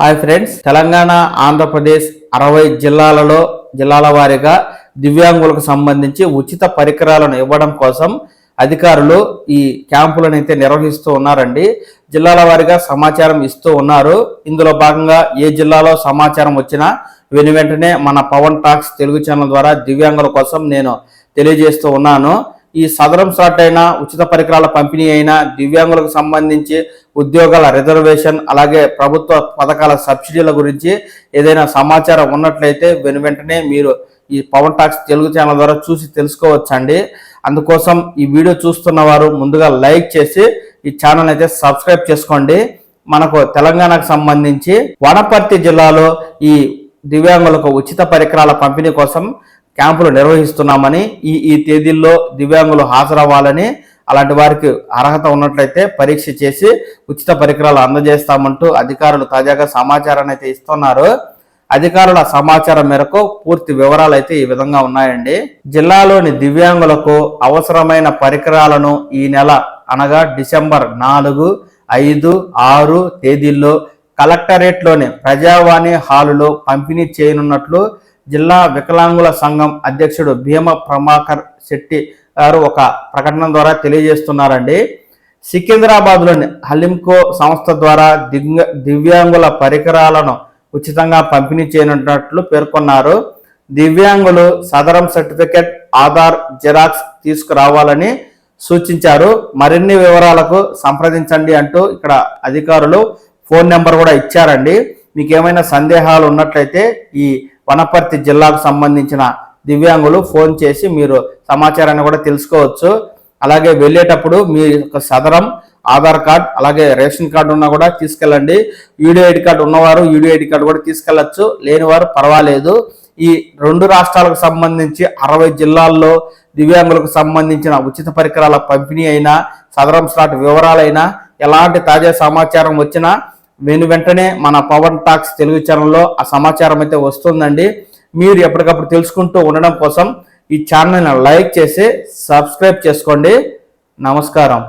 Hi friends, Telangana Andhra Pradesh 60 జిల్లాల వారీగా దివ్యాంగులకు సంబంధించి ఉచిత పరికరాలను ఇవ్వడం కోసం అధికారులు ఈ క్యాంపులను అయితే నిర్వహిస్తూ ఉన్నారండి. జిల్లాల వారీగా సమాచారం ఇస్తూ ఉన్నారు. ఇందులో భాగంగా ఏ జిల్లాలో సమాచారం వచ్చినా వెంటనే మన పవన్ టాక్స్ తెలుగు ఛానల్ ద్వారా దివ్యాంగుల కోసం నేను తెలియజేస్తూ ఉన్నాను. ఈ సదరం స్టార్ట్ అయిన ఉచిత పరికరాల పంపిణీ అయినా, దివ్యాంగులకు సంబంధించి ఉద్యోగాల రిజర్వేషన్, అలాగే ప్రభుత్వ పథకాల సబ్సిడీల గురించి ఏదైనా సమాచారం ఉన్నట్లయితే వెంటనే మీరు ఈ పవన్ టాక్స్ తెలుగు ఛానల్ ద్వారా చూసి తెలుసుకోవచ్చండి. అందుకోసం ఈ వీడియో చూస్తున్న వారు ముందుగా లైక్ చేసి ఈ ఛానల్ అయితే సబ్స్క్రైబ్ చేసుకోండి. మనకు తెలంగాణకు సంబంధించి వనపర్తి జిల్లాలో ఈ దివ్యాంగులకు ఉచిత పరికరాల పంపిణీ కోసం క్యాంపులు నిర్వహిస్తున్నామని, ఈ తేదీల్లో దివ్యాంగులు హాజరవ్వాలని, అలాంటి వారికి అర్హత ఉన్నట్లయితే పరీక్ష చేసి ఉచిత పరికరాలు అందజేస్తామంటూ అధికారులు తాజాగా సమాచారాన్ని అయితే ఇస్తున్నారు. అధికారుల సమాచారం మేరకు పూర్తి వివరాలు అయితే ఈ విధంగా ఉన్నాయండి. జిల్లాలోని దివ్యాంగులకు అవసరమైన పరికరాలను ఈ నెల అనగా డిసెంబర్ 4, 5, 6 తేదీల్లో కలెక్టరేట్లోని ప్రజావాణి హాలులో పంపిణీ చేయనున్నట్లు జిల్లా వికలాంగుల సంఘం అధ్యక్షుడు భీమ ప్రభాకర్ శెట్టి గారు ఒక ప్రకటన ద్వారా తెలియజేస్తున్నారండి. సికింద్రాబాద్లోని హలింకో సంస్థ ద్వారా దివ్యాంగుల పరికరాలను ఉచితంగా పంపిణీ చేయనున్నట్లు పేర్కొన్నారు. దివ్యాంగులు సదరం సర్టిఫికెట్, ఆధార్ జిరాక్స్ తీసుకురావాలని సూచించారు. మరిన్ని వివరాలకు సంప్రదించండి అంటూ ఇక్కడ అధికారులు ఫోన్ నెంబర్ కూడా ఇచ్చారండి. మీకు ఏమైనా సందేహాలు ఉన్నట్లయితే ఈ వనపర్తి జిల్లాకు సంబంధించిన దివ్యాంగులు ఫోన్ చేసి మీరు సమాచారాన్ని కూడా తెలుసుకోవచ్చు. అలాగే వెళ్ళేటప్పుడు మీ యొక్క సదరం, ఆధార్ కార్డ్, అలాగే రేషన్ కార్డు ఉన్నా కూడా తీసుకెళ్ళండి. యూడీ ఐడి కార్డు ఉన్నవారు యూడీ ఐడి కార్డు కూడా తీసుకెళ్లొచ్చు, లేనివారు పర్వాలేదు. ఈ 2 రాష్ట్రాలకు సంబంధించి 60 జిల్లాల్లో దివ్యాంగులకు సంబంధించిన ఉచిత పరికరాల పంపిణీ అయినా, సదరం స్లాట్ వివరాలైనా, ఎలాంటి తాజా సమాచారం వచ్చినా వెంటనే మన పవన్ టాక్స్ తెలుగు ఛానల్లో ఆ సమాచారం అయితే వస్తుందండి. మీరు ఎప్పటికప్పుడు తెలుసుకుంటూ ఉండడం కోసం ఈ ఛానల్ని లైక్ చేసి సబ్స్క్రైబ్ చేసుకోండి. నమస్కారం.